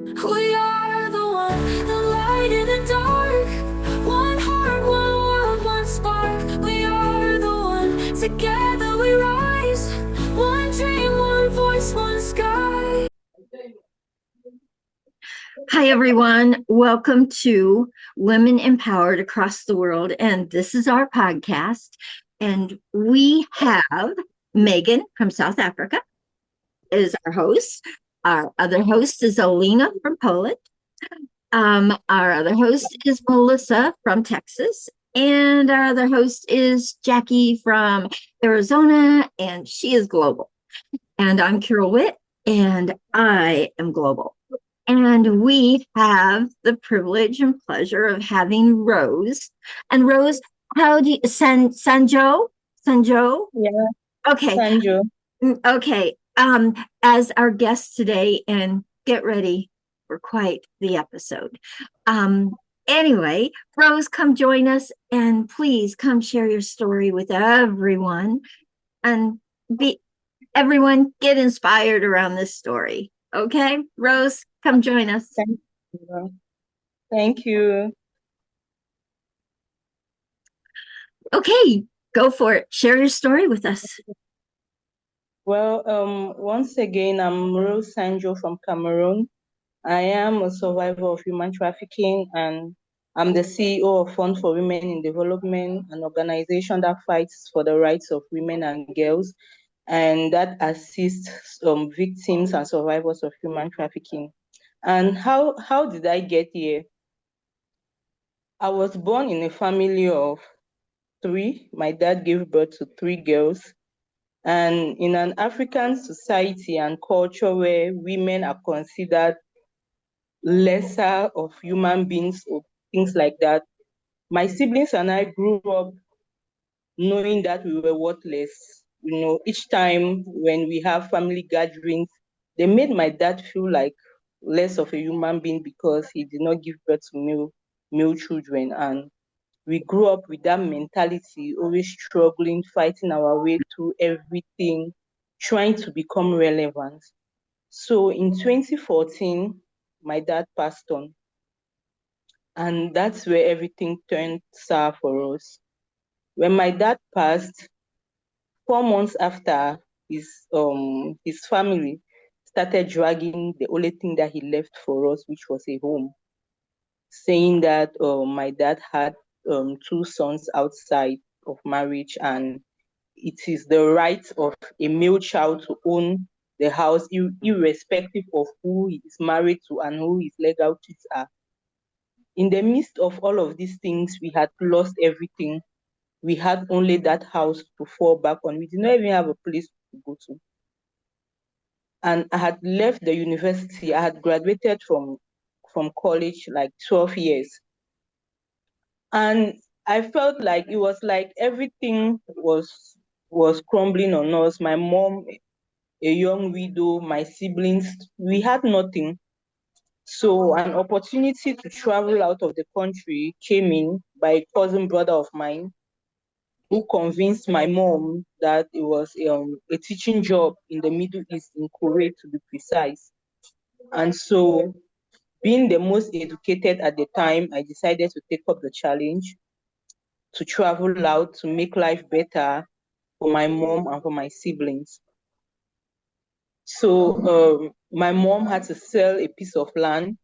We are the one, the light in the dark. One heart, one world, one spark. We are the one, together we rise. One dream, one voice, one sky. Hi, everyone. Welcome to Women Empowered Across the World. And this is our podcast. And we have Megan from South Africa is our host. Our other host is Alina from Poland. Our other host is Melissa from Texas. And our other host is Jackie from Arizona, and she is global. And I'm Carol Witt, and I am global. And we have the privilege and pleasure of having Rose. And Rose, how do you Sanjoh? Sanjoh? Yeah, Okay. Sanjoh. Okay. As our guest today, and get ready for quite the episode. Anyway, Rose, come join us and please come share your story with everyone and be everyone get inspired around this story. Okay, Rose, come join us. Thank you. Thank you. Okay, go for it. Share your story with us. Well, once again, I'm Rose Sanjoh from Cameroon. I am a survivor of human trafficking, and I'm the CEO of Fund for Women in Development, an organization that fights for the rights of women and girls, and that assists victims and survivors of human trafficking. And how did I get here? I was born in a family of three. My dad gave birth to three girls. And in an African society and culture where women are considered lesser of human beings or things like that, my siblings and I grew up knowing that we were worthless. You know, each time when we have family gatherings, they made my dad feel like less of a human being because he did not give birth to male children. And we grew up with that mentality, always struggling, fighting our way through everything, trying to become relevant. So in 2014, my dad passed on. And that's where everything turned sour for us. When my dad passed, 4 months after, his family started dragging the only thing that he left for us, which was a home, saying that my dad had two sons outside of marriage, and it is the right of a male child to own the house, irrespective of who he is married to and who his legal kids are. In the midst of all of these things, we had lost everything. We had only that house to fall back on. We did not even have a place to go to. And I had left the university. I had graduated from college like 12 years. And I felt like it was like everything was crumbling on us. My mom, a young widow, my siblings, we had nothing. So an opportunity to travel out of the country came in by a cousin brother of mine who convinced my mom that it was a teaching job in the Middle East, in Kuwait to be precise. And so, being the most educated at the time, I decided to take up the challenge to travel out to make life better for my mom and for my siblings. So my mom had to sell a piece of land,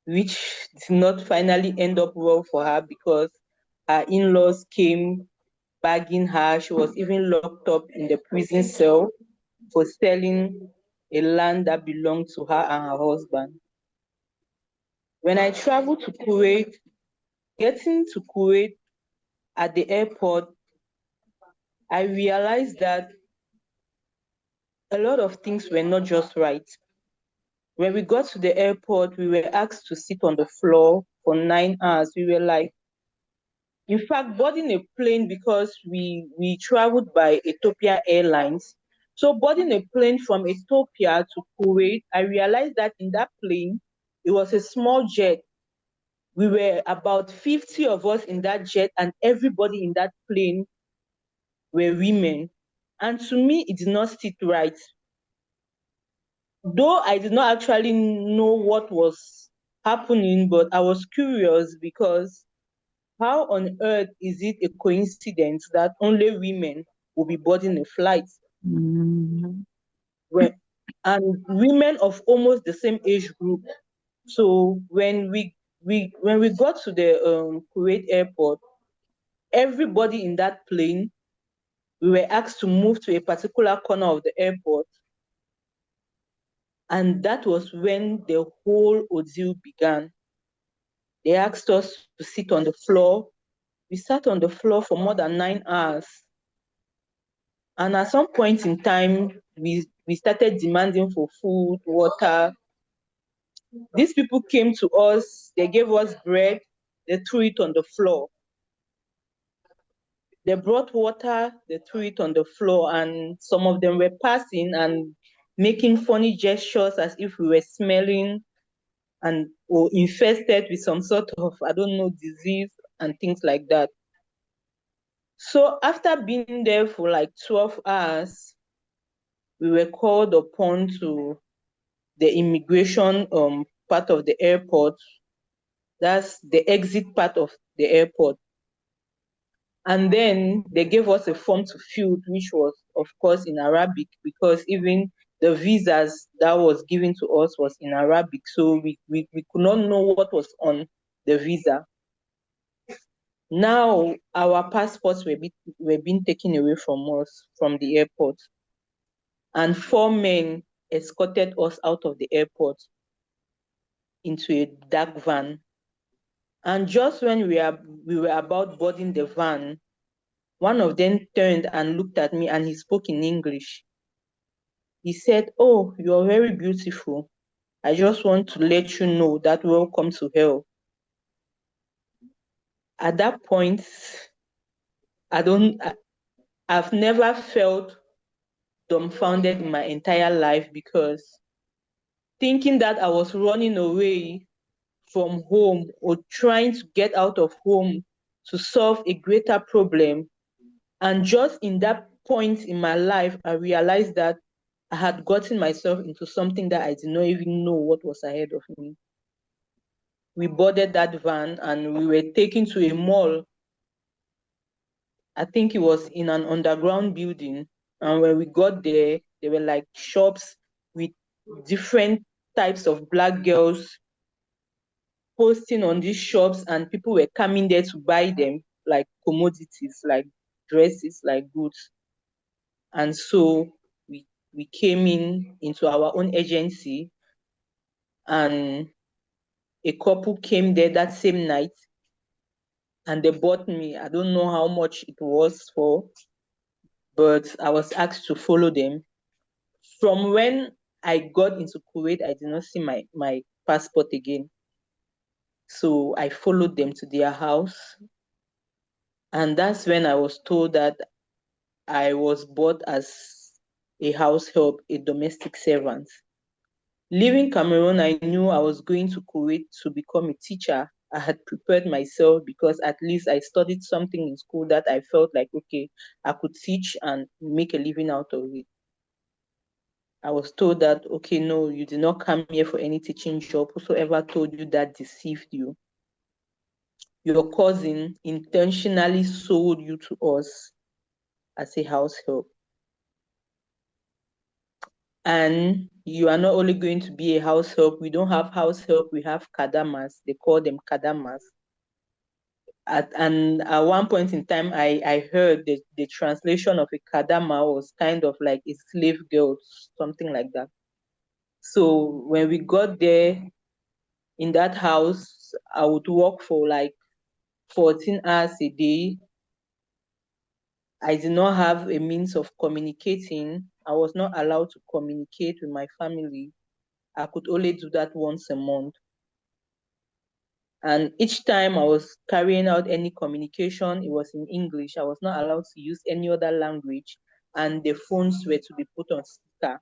which did not finally end up well for her because her in-laws came bagging her. She was even locked up in the prison cell for selling a land that belonged to her and her husband. When I traveled to Kuwait, getting to Kuwait at the airport, I realized that a lot of things were not just right. When we got to the airport, we were asked to sit on the floor for 9 hours. We were like, in fact, boarding a plane, because we traveled by Ethiopia Airlines. So boarding a plane from Ethiopia to Kuwait, I realized that in that plane, it was a small jet. We were about 50 of us in that jet, and everybody in that plane were women. And to me, it did not sit right. Though I did not actually know what was happening, but I was curious because how on earth is it a coincidence that only women will be boarding a flight? Mhm. And women of almost the same age group. So when we got to the Kuwait airport, everybody in that plane, we were asked to move to a particular corner of the airport, and that was when the whole ordeal began. They asked us to sit on the floor. We sat on the floor for more than 9 hours. And at some point in time, we started demanding for food, water. These people came to us, they gave us bread, they threw it on the floor. They brought water, they threw it on the floor, and some of them were passing and making funny gestures as if we were smelling and or infested with some sort of, I don't know, disease and things like that. So after being there for like 12 hours, we were called upon to the immigration part of the airport. That's the exit part of the airport. And then they gave us a form to fill, which was, of course, in Arabic, because even the visas that was given to us was in Arabic. So we could not know what was on the visa. Now our passports were being taken away from us from the airport. And 4 men escorted us out of the airport into a dark van. And just when we were about boarding the van, one of them turned and looked at me and he spoke in English. He said, "Oh, you're very beautiful. I just want to let you know that welcome to hell." At that point, I don't I, I've never felt dumbfounded in my entire life, because thinking that I was running away from home or trying to get out of home to solve a greater problem. And just in that point in my life, I realized that I had gotten myself into something that I did not even know what was ahead of me. We boarded that van and we were taken to a mall. I think it was in an underground building. And when we got there, there were like shops with different types of black girls posting on these shops, and people were coming there to buy them, like commodities, like dresses, like goods. And so we came into our own agency, and a couple came there that same night and they bought me. I don't know how much it was for, but I was asked to follow them. From when I got into Kuwait, I did not see my passport again. So I followed them to their house. And that's when I was told that I was bought as a house help, a domestic servant. Leaving Cameroon, I knew I was going to Kuwait to become a teacher. I had prepared myself because at least I studied something in school that I felt like, okay, I could teach and make a living out of it. I was told that, okay, no, you did not come here for any teaching job. Whosoever told you that deceived you. Your cousin intentionally sold you to us as a house help. And you are not only going to be a house help, we don't have house help, we have kadamas. They call them kadamas. At one point in time, I heard the translation of a kadama was kind of like a slave girl, something like that. So when we got there in that house, I would work for like 14 hours a day. I did not have a means of communicating. I was not allowed to communicate with my family. I could only do that once a month. And each time I was carrying out any communication, it was in English. I was not allowed to use any other language. And the phones were to be put on speaker.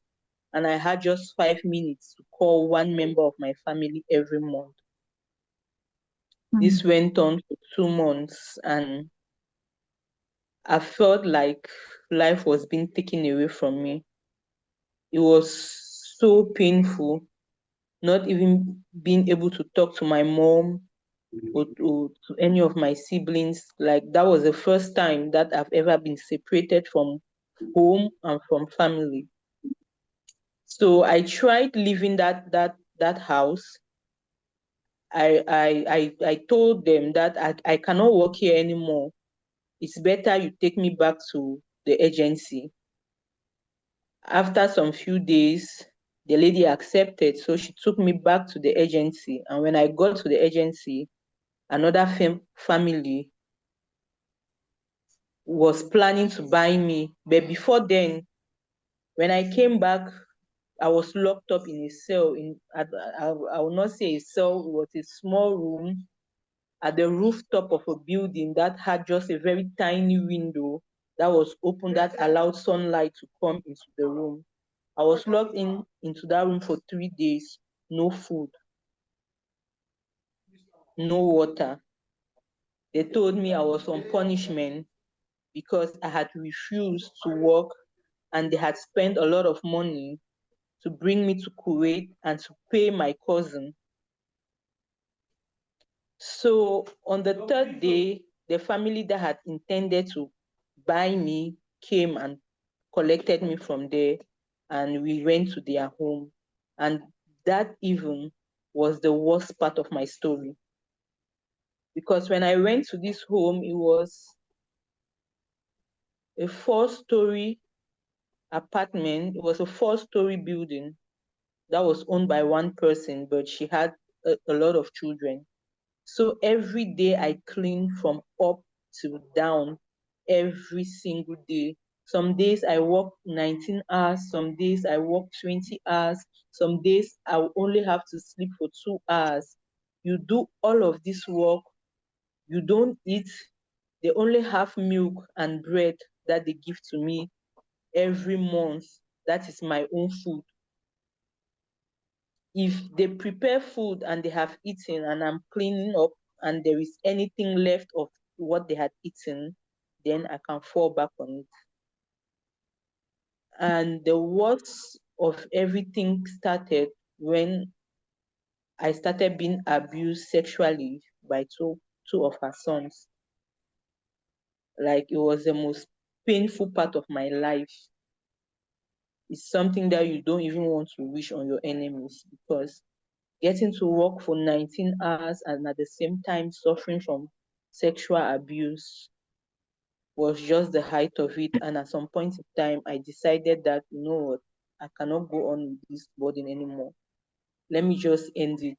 And I had just 5 minutes to call one member of my family every month. This went on for 2 months, and I felt like life was being taken away from me. It was so painful, not even being able to talk to my mom or to any of my siblings. Like that was the first time that I've ever been separated from home and from family. So I tried leaving that house. I told them that I cannot work here anymore. It's better you take me back to the agency. After some few days, the lady accepted, so she took me back to the agency. And when I got to the agency, another family was planning to buy me. But before then, when I came back, I was locked up in a cell. I will not say a cell, it was a small room at the rooftop of a building that had just a very tiny window that was open that allowed sunlight to come into the room. I was locked into that room for 3 days, no food, no water. They told me I was on punishment because I had refused to work and they had spent a lot of money to bring me to Kuwait and to pay my cousin. So on the third day, the family that had intended to buy me came and collected me from there, and we went to their home. And that even was the worst part of my story. Because when I went to this home, it was a 4-story apartment. It was a 4-story building that was owned by one person, but she had a lot of children. So every day I clean from up to down, every single day. Some days I work 19 hours, some days I work 20 hours, some days I will only have to sleep for 2 hours. You do all of this work, you don't eat, they only have milk and bread that they give to me every month. That is my own food. If they prepare food and they have eaten and I'm cleaning up and there is anything left of what they had eaten, then I can fall back on it. And the worst of everything started when I started being abused sexually by two of her sons. Like it was the most painful part of my life. It's something that you don't even want to wish on your enemies, because getting to work for 19 hours and at the same time suffering from sexual abuse was just the height of it. And at some point in time, I decided that, you know what, I cannot go on with this burden anymore. Let me just end it.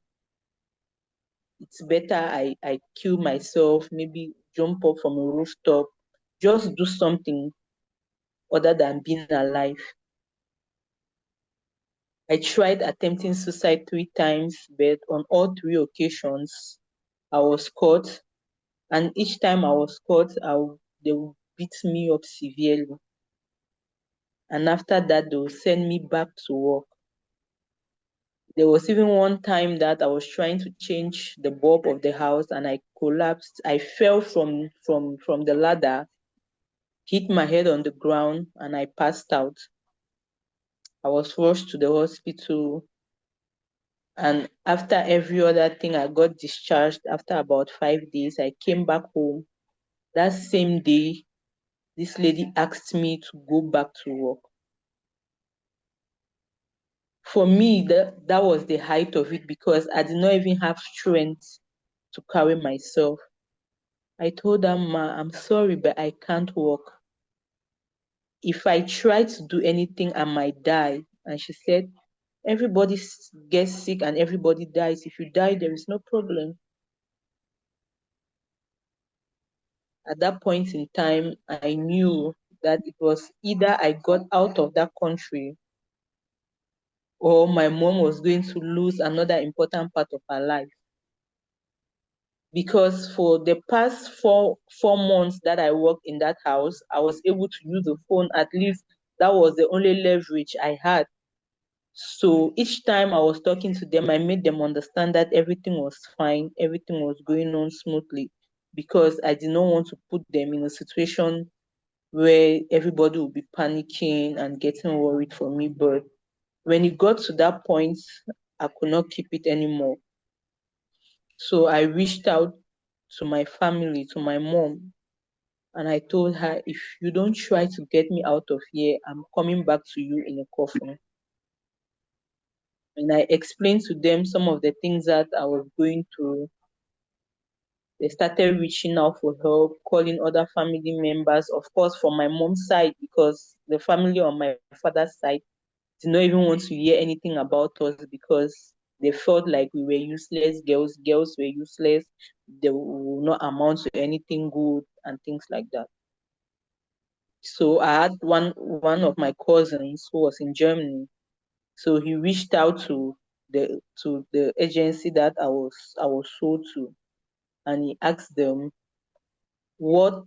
It's better I kill myself, maybe jump up from a rooftop, just do something other than being alive. I tried attempting suicide 3 times, but on all 3 occasions, I was caught. And each time I was caught, they would beat me up severely. And after that, they would send me back to work. There was even one time that I was trying to change the bulb of the house and I collapsed. I fell from the ladder, hit my head on the ground, and I passed out. I was rushed to the hospital. And after every other thing, I got discharged. After about 5 days, I came back home. That same day, this lady asked me to go back to work. For me, that was the height of it, because I did not even have strength to carry myself. I told her, "Ma, I'm sorry, but I can't walk. If I try to do anything, I might die." And she said, "Everybody gets sick and everybody dies. If you die, there is no problem." At that point in time, I knew that it was either I got out of that country or my mom was going to lose another important part of her life. Because for the past four months that I worked in that house, I was able to use the phone. At least that was the only leverage I had. So each time I was talking to them, I made them understand that everything was fine, everything was going on smoothly, because I did not want to put them in a situation where everybody would be panicking and getting worried for me. But When it got to that point, I could not keep it anymore. So I reached out to my family, to my mom, and I told her, if you don't try to get me out of here, I'm coming back to you in a coffin. And I explained to them some of the things that I was going through. They started reaching out for help, calling other family members, of course, from my mom's side, because the family on my father's side did not even want to hear anything about us because they felt like we were useless girls, girls were useless, they will not amount to anything good and things like that. So I had one of my cousins who was in Germany. So he reached out to the agency that I was sold to, and he asked them, what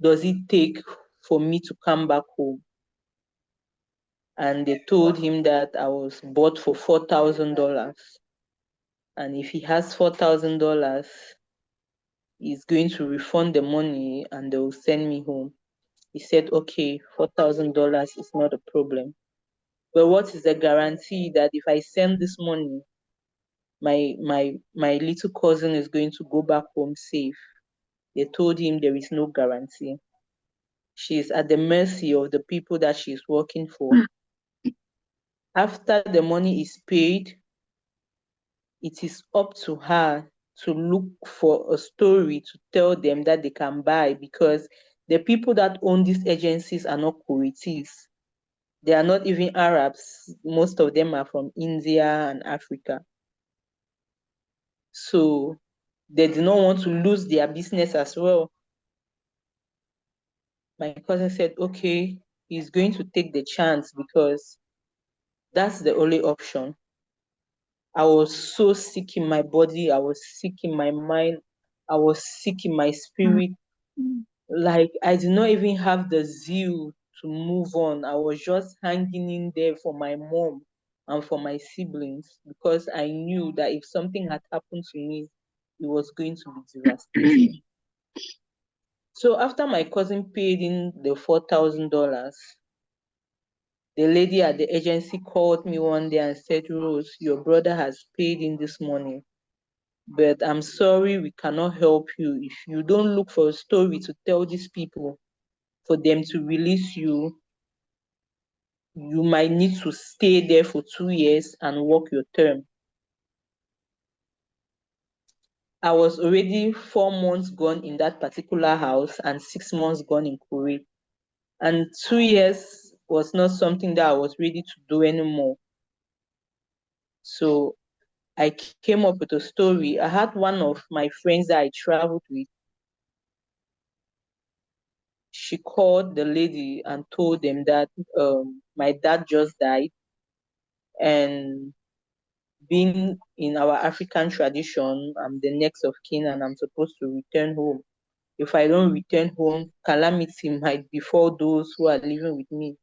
does it take for me to come back home? And they told him that I was bought for $4,000. And if he has $4,000, he's going to refund the money and they will send me home. He said, okay, $4,000 is not a problem. But what is the guarantee that if I send this money, my little cousin is going to go back home safe? They told him there is no guarantee. She is at the mercy of the people that she is working for. After the money is paid, it is up to her to look for a story to tell them that they can buy, because the people that own these agencies are not Kuwaitis. They are not even Arabs. Most of them are from India and Africa. So they do not want to lose their business as well. My cousin said, okay, he's going to take the chance because that's the only option. I was so sick in my body. I was sick in my mind. I was sick in my spirit. Like, I did not even have the zeal to move on. I was just hanging in there for my mom and for my siblings because I knew that if something had happened to me, it was going to be devastating. So after my cousin paid in the $4,000, the lady at the agency called me one day and said, Rose, your brother has paid in this morning, but I'm sorry, we cannot help you. If you don't look for a story to tell these people for them to release you, you might need to stay there for 2 years and work your term. I was already 4 months gone in that particular house and 6 months gone in Kuwait. And 2 years was not something that I was ready to do anymore. So I came up with a story. I had one of my friends that I traveled with. She called the lady and told them that my dad just died, and being in our African tradition, I'm the next of kin and I'm supposed to return home. If I don't return home, calamity might befall those who are living with me.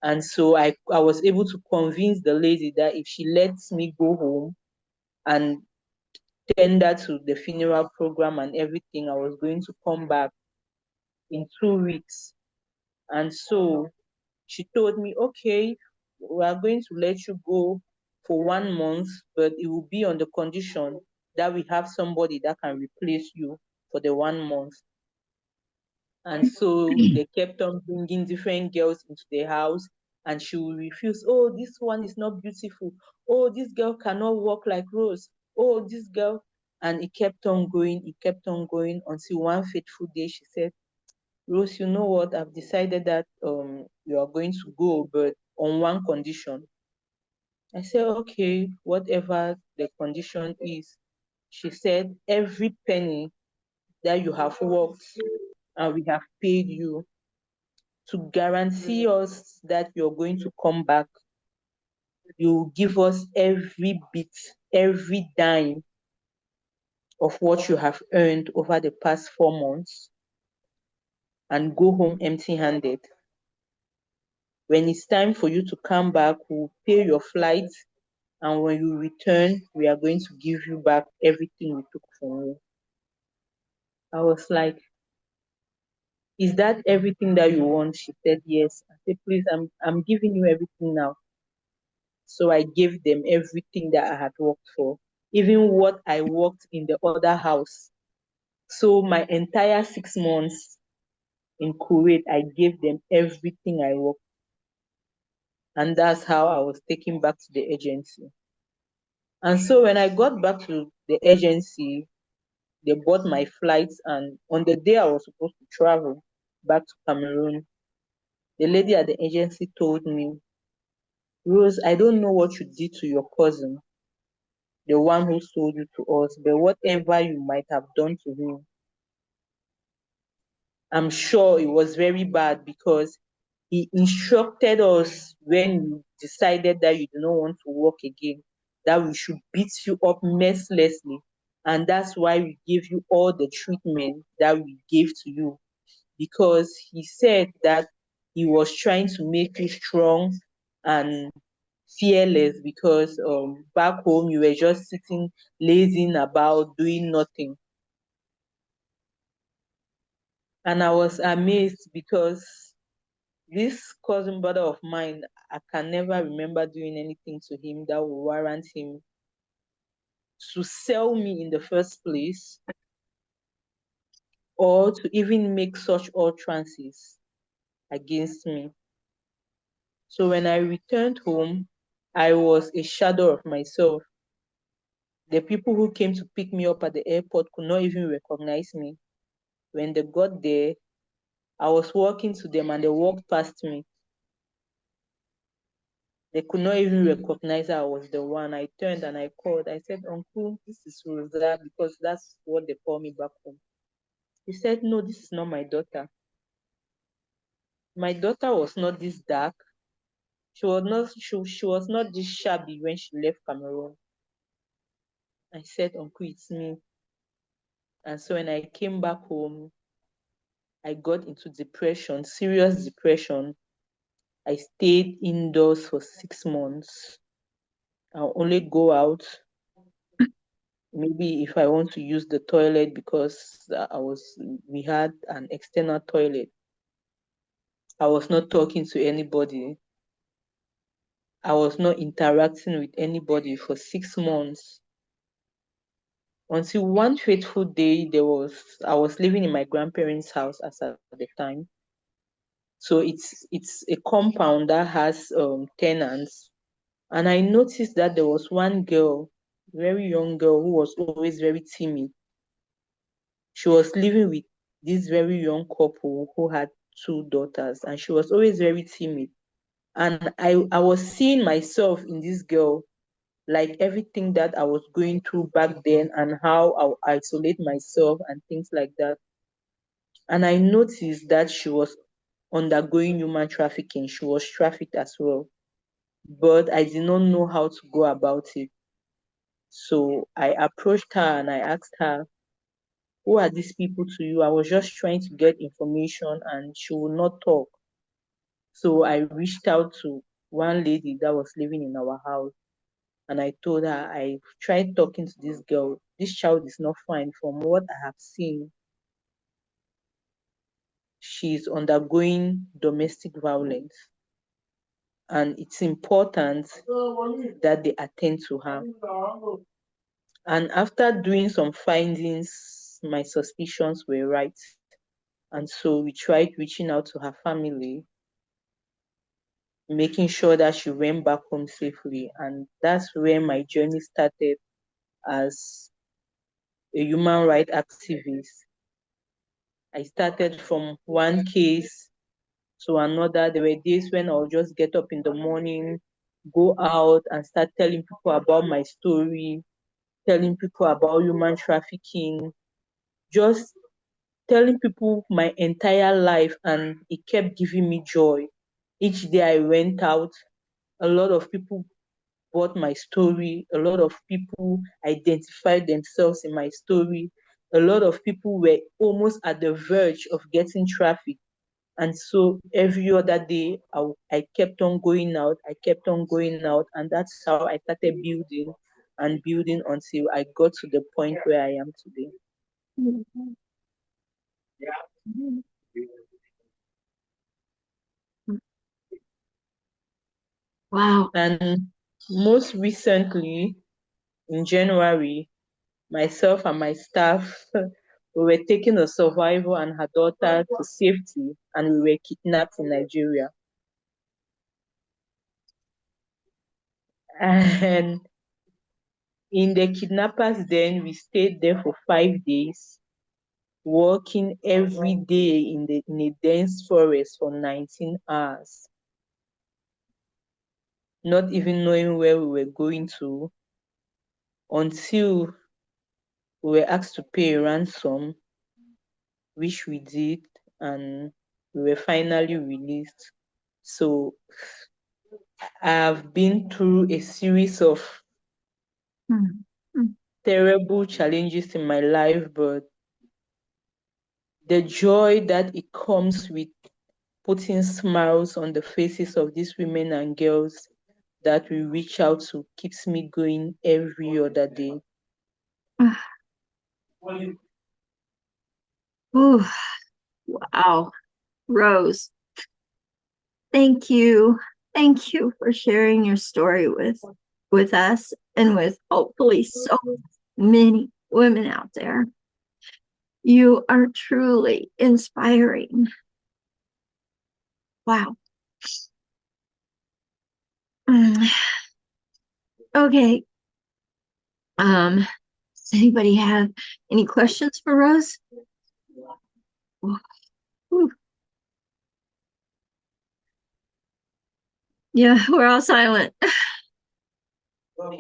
And so I was able to convince the lady that if she lets me go home and tender to the funeral program and everything, I was going to come back in 2 weeks. And so she told me, okay, we are going to let you go for 1 month, but it will be on the condition that we have somebody that can replace you for the 1 month. And so they kept on bringing different girls into the house, and she will refuse. Oh, this one is not beautiful. Oh, this girl cannot walk like Rose. Oh, this girl. And it kept on going, until one fateful day she said, Rose, you know what? I've decided that you are going to go, but on one condition. I said, okay, whatever the condition is. She said, every penny that you have worked and we have paid you, to guarantee us that you're going to come back, you give us every bit, every dime of what you have earned over the past 4 months and go home empty handed. When it's time for you to come back, we'll pay your flight. And when you return, we are going to give you back everything we took from you. I was like, is that everything that you want? She said, yes. I said, please, I'm giving you everything now. So I gave them everything that I had worked for, even what I worked in the other house. So my entire 6 months in Kuwait, I gave them everything I worked. And that's how I was taken back to the agency. And so when I got back to the agency, they bought my flights. And on the day I was supposed to travel back to Cameroon, the lady at the agency told me, Rose, I don't know what you did to your cousin, the one who sold you to us, but whatever you might have done to him, I'm sure it was very bad, because he instructed us when you decided that you do not want to work again, that we should beat you up mercilessly. And that's why we gave you all the treatment that we gave to you, because he said that he was trying to make you strong and fearless, because back home you were just sitting lazing about doing nothing. And I was amazed, because this cousin brother of mine, I can never remember doing anything to him that would warrant him to sell me in the first place, or to even make such utterances against me. So when I returned home, I was a shadow of myself. The people who came to pick me up at the airport could not even recognize me. When they got there, I was walking to them and they walked past me. They could not even recognize I was the one. I turned and I called. I said, Uncle, this is Rosa, because that's what they call me back home. He said, No, this is not my daughter. My daughter was not this dark. She was not this shabby when she left Cameroon. I said, Uncle, it's me. And so when I came back home, I got into depression, serious depression. I stayed indoors for 6 months. I'll only go out maybe if I want to use the toilet, because we had an external toilet. I was not talking to anybody. I was not interacting with anybody for 6 months, until one fateful day I was living in my grandparents' house as at the time. So it's a compound that has tenants. And I noticed that there was one girl, very young girl, who was always very timid. She was living with this very young couple who had two daughters, and she was always very timid. And I was seeing myself in this girl, like everything that I was going through back then, and how I isolate myself and things like that. And I noticed that she was undergoing human trafficking. She was trafficked as well. But I did not know how to go about it. So I approached her and I asked her, Who are these people to you? I was just trying to get information, and she would not talk. So I reached out to one lady that was living in our house, and I told her, I tried talking to this girl. This child is not fine. From what I have seen, she's undergoing domestic violence, and it's important that they attend to her. And after doing some findings, my suspicions were right. And so we tried reaching out to her family, making sure that she went back home safely. And that's where my journey started as a human rights activist. I started from one case to another. There were days when I'll just get up in the morning, go out and start telling people about my story, telling people about human trafficking, just telling people my entire life, and it kept giving me joy. Each day I went out, a lot of people bought my story, a lot of people identified themselves in my story, a lot of people were almost at the verge of getting trafficked. And so every other day, I kept on going out, I kept on going out, and that's how I started building and building until I got to the point where I am today. Wow. And most recently, in January, myself and my staff we were taking a survivor and her daughter to safety, and we were kidnapped in Nigeria. And in the kidnappers den, we stayed there for 5 days, working every day in a dense forest for 19 hours, not even knowing where we were going to, until we were asked to pay a ransom, which we did, and we were finally released. So I've been through a series of Mm, mm, terrible challenges in my life, but the joy that it comes with putting smiles on the faces of these women and girls that we reach out to keeps me going every other day. ah, ooh, wow. Rose, thank you. Thank you for sharing your story with us and with hopefully so many women out there. You are truly inspiring. Wow. Mm, okay. Does anybody have any questions for Rose? Ooh, yeah, we're all silent. Go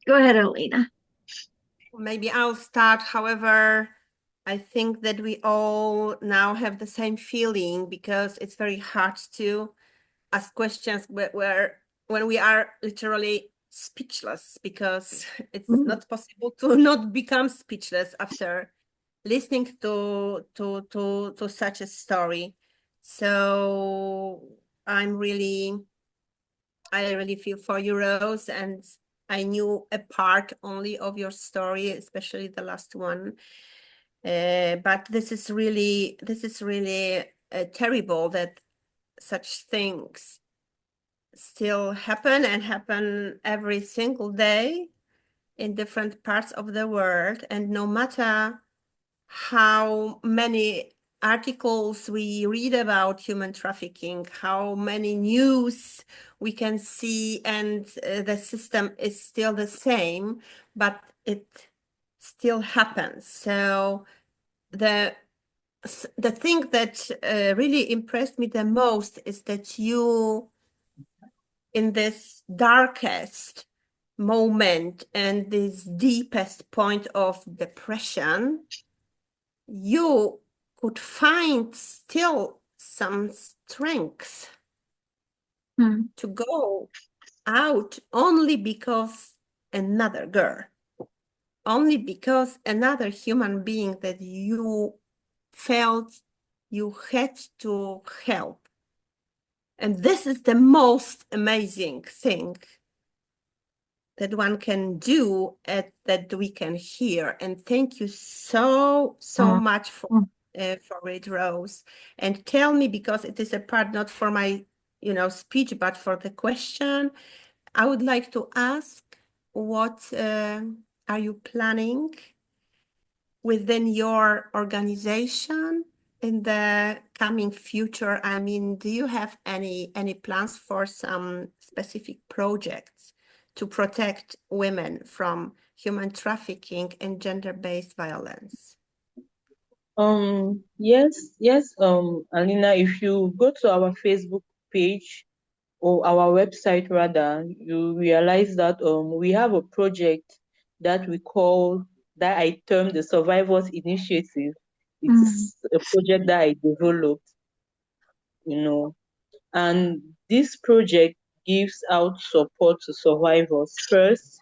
ahead, Alina. Maybe I'll start. However, I think that we all now have the same feeling because it's very hard to ask questions when we are literally speechless, because it's not possible to not become speechless after listening to such a story. So I really feel for you, Rose, and I knew a part only of your story, especially the last one. But this is really terrible that such things still happen and happen every single day in different parts of the world. And no matter how many articles we read about human trafficking, how many news we can see, and the system is still the same, but it still happens. So the thing that really impressed me the most is that you, in this darkest moment and this deepest point of depression, you could find still some strength to go out only because another girl, only because another human being that you felt you had to help. And this is the most amazing thing that one can do that we can hear. And thank you so much for it, Rose. And tell me, because it is a part not for my speech, but for the question, I would like to ask, what are you planning within your organization in the coming future? I mean, do you have any plans for some specific projects to protect women from human trafficking and gender-based violence? Yes, Alina, if you go to our Facebook page or our website rather, you realize that we have a project that we call, that I term the Survivors Initiative. It is a project that I developed, and this project gives out support to survivors. First,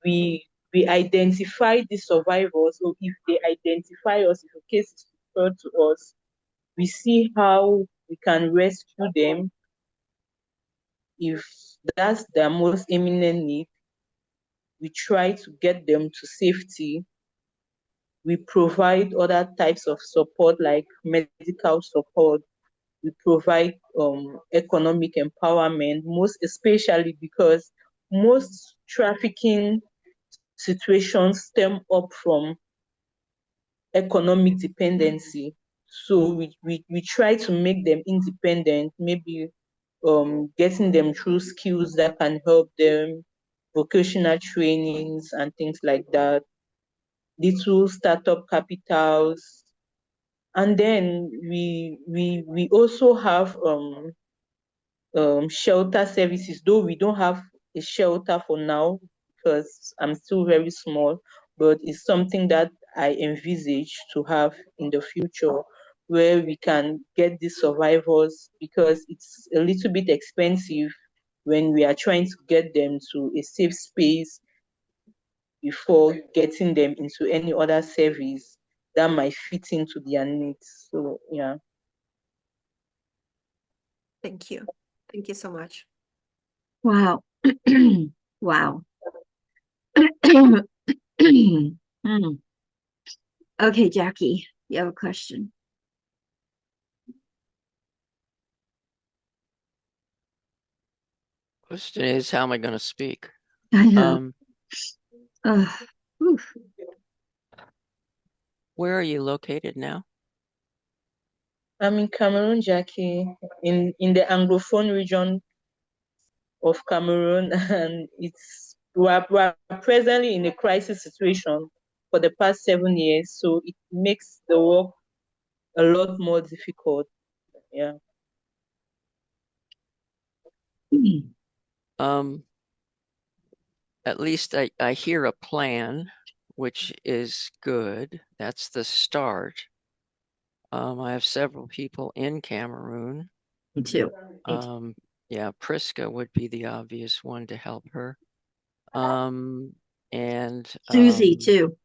we identify the survivors, or if they identify us, if a case is referred to us, we see how we can rescue them if that's their most imminent need. We try to get them to safety. We provide other types of support like medical support, we provide economic empowerment, most especially because most trafficking situations stem up from economic dependency. So we try to make them independent, maybe getting them through skills that can help them, vocational trainings and things like that, little startup capitals. And then we also have shelter services, though we don't have a shelter for now because I'm still very small, but it's something that I envisage to have in the future where we can get these survivors, because it's a little bit expensive when we are trying to get them to a safe space before getting them into any other service that might fit into their needs. So yeah. Thank you. Thank you so much. Wow. Wow. Hmm. Okay, Jackie, you have a question. Question is, how am I going to speak? I know. Whew. Where are you located now? I'm in Cameroon, Jackie, in the Anglophone region of Cameroon, and we're presently in a crisis situation for the past 7 years, so it makes the work a lot more difficult. Yeah. Um, at least I hear a plan, which is good. That's the start. I have several people in Cameroon. Me too. Yeah, Priska would be the obvious one to help her. And Susie too.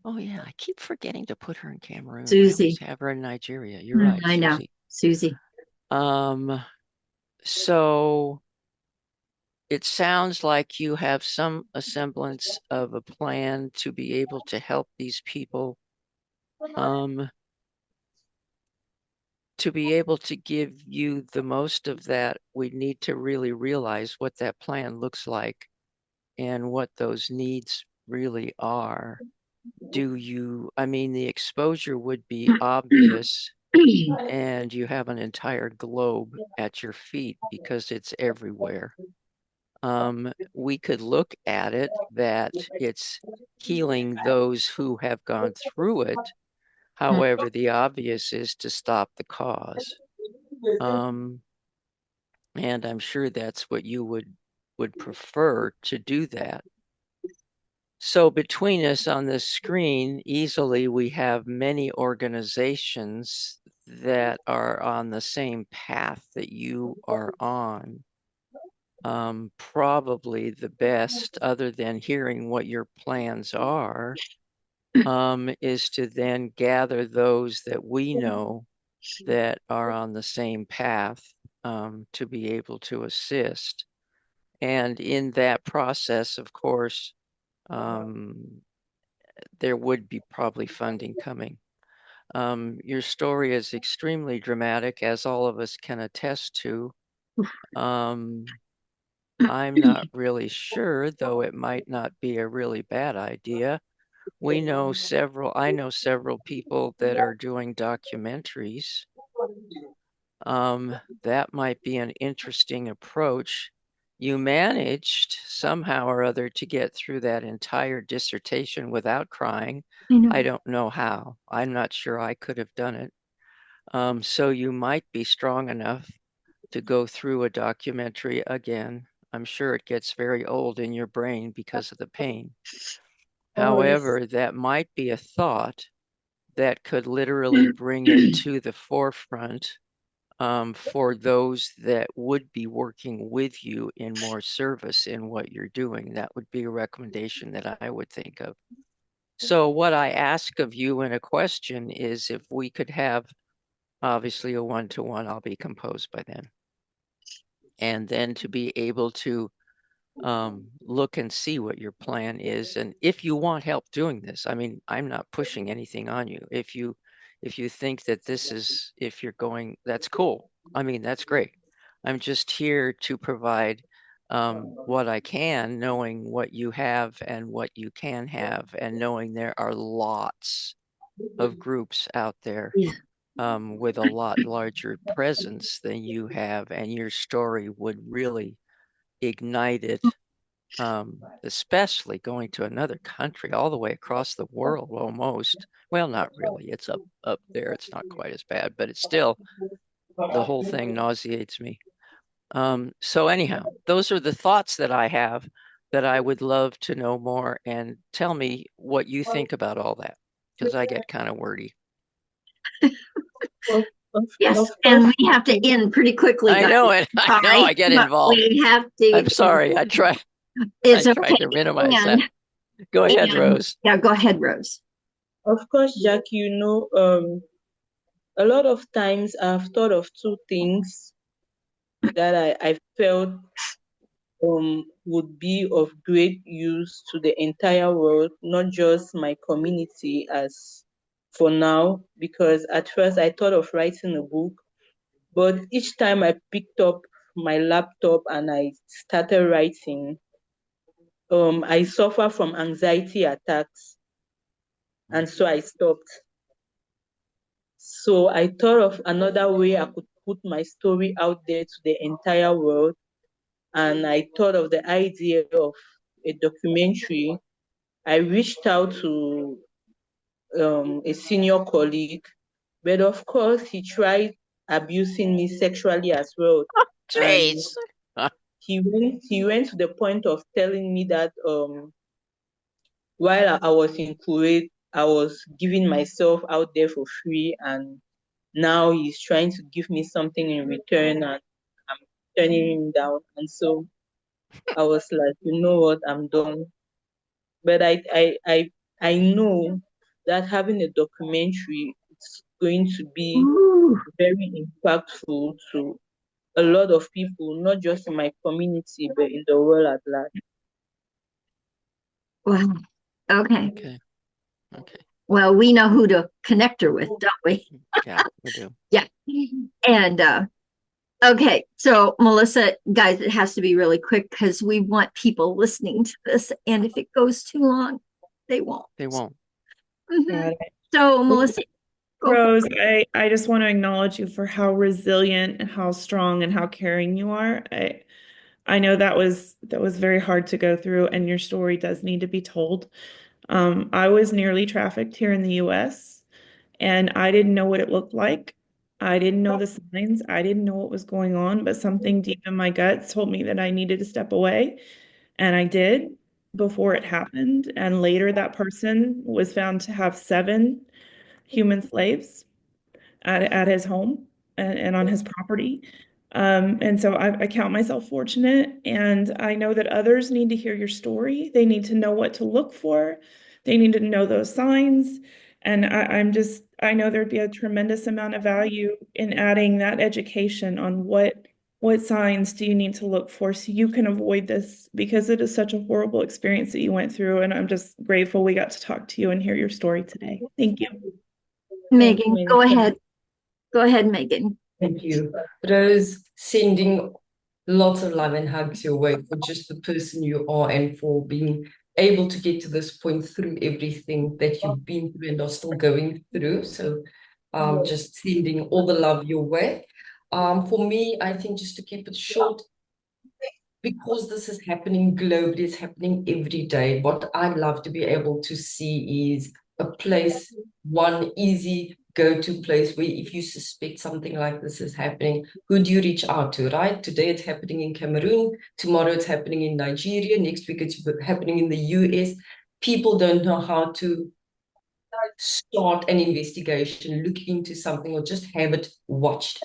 oh yeah, I keep forgetting to put her in Cameroon. I Susie. always have her in Nigeria. You're right, I know. Susie. Susie. So it sounds like you have some semblance of a plan to be able to help these people, to be able to give you the most of that. We need to really realize what that plan looks like and what those needs really are. I mean, the exposure would be obvious, and you have an entire globe at your feet because it's everywhere. We could look at it that it's healing those who have gone through it. However, the obvious is to stop the cause. And I'm sure that's what you would prefer, to do that. So between us on the screen, easily we have many organizations that are on the same path that you are on. Probably the best, other than hearing what your plans are, is to then gather those that we know that are on the same path, to be able to assist. And in that process, of course, there would be probably funding coming. Your story is extremely dramatic, as all of us can attest to. I'm not really sure, though it might not be a really bad idea. I know several people that are doing documentaries. That might be an interesting approach. You managed somehow or other to get through that entire dissertation without crying. I don't know how. I'm not sure I could have done it. So you might be strong enough to go through a documentary again. I'm sure it gets very old in your brain because of the pain. However, that might be a thought that could literally bring it to the forefront, for those that would be working with you in more service in what you're doing. That would be a recommendation that I would think of. So what I ask of you in a question is, if we could have obviously a one-to-one, I'll be composed by then. And then to be able to look and see what your plan is. And if you want help doing this, I mean, I'm not pushing anything on you. if you think that this is, if you're going, that's cool. I mean, that's great. I'm just here to provide what I can, knowing what you have and what you can have, and knowing there are lots of groups out there Yeah. with a lot larger presence than you have, and your story would really ignite it, especially going to another country all the way across the world almost. Well, not really. It's up there. It's not quite as bad, but it's still, the whole thing nauseates me. So anyhow, those are the thoughts that I have that I would love to know more, and tell me what you think about all that, because I get kind of wordy. Of, of, Yes, of and course, we have to end pretty quickly, I guys. know it. I know I Sorry, get but involved. we have to. I'm sorry. I try It's to okay. minimize that. Go ahead, Rose. Yeah, go ahead, Rose. of course, Jack, a lot of times I've thought of two things that I felt would be of great use to the entire world, not just my community as for now, because at first I thought of writing a book, but each time I picked up my laptop and I started writing, I suffer from anxiety attacks, and so I stopped. So I thought of another way I could put my story out there to the entire world, and I thought of the idea of a documentary. I reached out to a senior colleague, but of course he tried abusing me sexually as well, and Jeez. he went to the point of telling me that while I was in Kuwait, I was giving myself out there for free, and now he's trying to give me something in return, and I'm turning him down. And so I was like, you know what, I'm done. But I know that having a documentary is going to be Ooh, very impactful to a lot of people, not just in my community, but in the world at large. wow. Okay. Okay. Okay. Well, we know who to connect her with, don't we? Yeah, we do. Yeah. And okay, so Melissa, guys, it has to be really quick because we want people listening to this. And if it goes too long, they won't. They won't. Mhm. Got it. So, Melissa, go for Rose, I just want to acknowledge you for how resilient and how strong and how caring you are. I know that was very hard to go through, and your story does need to be told. I was nearly trafficked here in the US, and I didn't know what it looked like. I didn't know the signs. I didn't know what was going on, but something deep in my guts told me that I needed to step away, and I did before it happened. And later, that person was found to have 7 human slaves at his home and on his property. And so I count myself fortunate, and I know that others need to hear your story. They need to know what to look for. They need to know those signs. And I know there'd be a tremendous amount of value in adding that education on what signs do you need to look for so you can avoid this, because it is such a horrible experience that you went through. And I'm just grateful we got to talk to you and hear your story today. Thank you. Megan, go ahead. Go ahead, Megan. Thank you. Rose, sending lots of love and hugs your way for just the person you are and for being able to get to this point through everything that you've been through and are still going through. So just sending all the love your way. For me, I think just to keep it short, because this is happening globally, it's happening every day. What I'd love to be able to see is a place, one easy go-to place where if you suspect something like this is happening, who do you reach out to, right? Today it's happening in Cameroon, tomorrow it's happening in Nigeria, next week it's happening in the US. People don't know how to start an investigation, look into something, or just have it watched.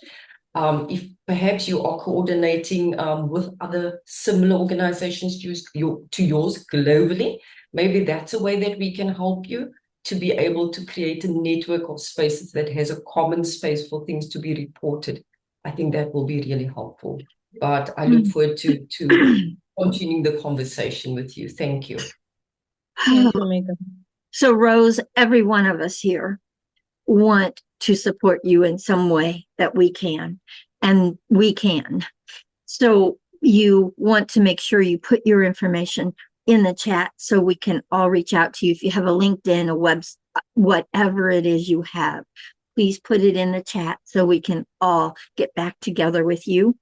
If perhaps you are coordinating with other similar organizations to yours globally, maybe that's a way that we can help you to be able to create a network of spaces that has a common space for things to be reported. I think that will be really helpful. But I look forward to continuing the conversation with you. Thank you. Thank you, Megan. So, Rose, every one of us here want to support you in some way that we can, and we can. So you want to make sure you put your information in the chat so we can all reach out to you. If you have a LinkedIn, a web, whatever it is you have, please put it in the chat so we can all get back together with you.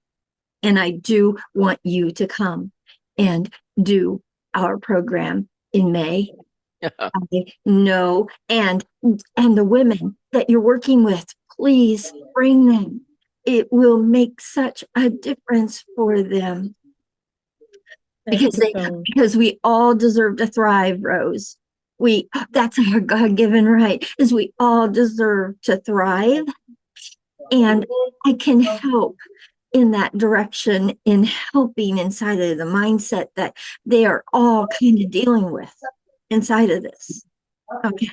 And I do want you to come and do our program in May. I know, and the women that you're working with, please bring them. It will make such a difference for them because we all deserve to thrive, Rose. That's our God-given right, is we all deserve to thrive, and I can help in that direction in helping inside of the mindset that they are all kind of dealing with inside of this. Okay.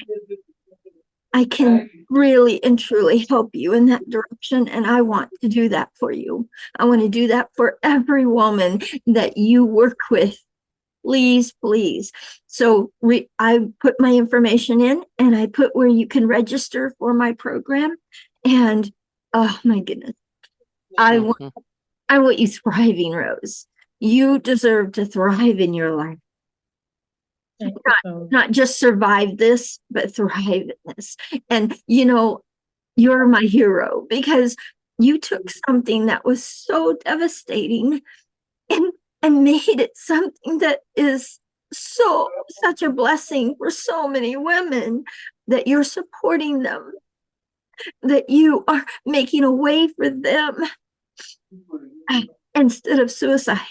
I can really and truly help you in that direction, and I want to do that for you. I want to do that for every woman that you work with. Please, please. So I put my information in, and I put where you can register for my program. And oh my goodness, I want you thriving, Rose. You deserve to thrive in your life. Not just survive this, but thrive in this. And you know, you're my hero because you took something that was so devastating and made it something that is such a blessing for so many women, that you're supporting them, that you are making a way for them instead of suicide.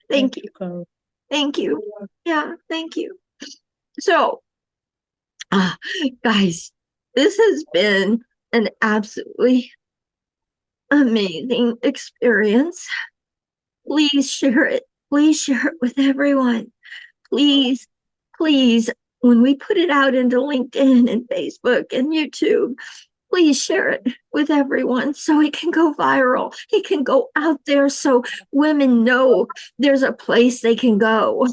Thank you. Thank you. Yeah, thank you. So, guys, this has been an absolutely amazing experience. Please share it. Please share it with everyone. Please, please, when we put it out into LinkedIn and Facebook and YouTube, please share it with everyone so it can go viral. It can go out there so women know there's a place they can go,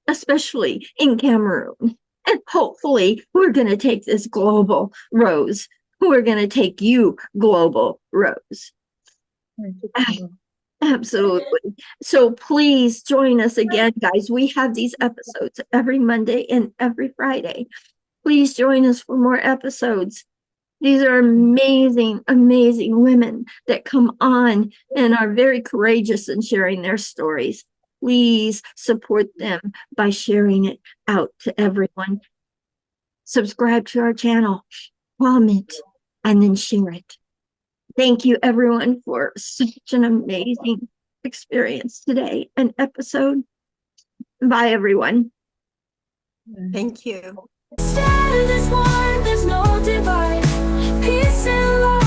especially in Cameroon. And hopefully we're going to take this global, Rose. We're going to take you global, Rose. Absolutely. So please join us again, guys. We have these episodes every Monday and every Friday. Please join us for more episodes. These are amazing, amazing women that come on and are very courageous in sharing their stories. Please support them by sharing it out to everyone. Subscribe to our channel, comment, and then share it. Thank you, everyone, for such an amazing experience today and episode. Bye, everyone. Thank you. Instead of this war, there's no divide. Peace and love.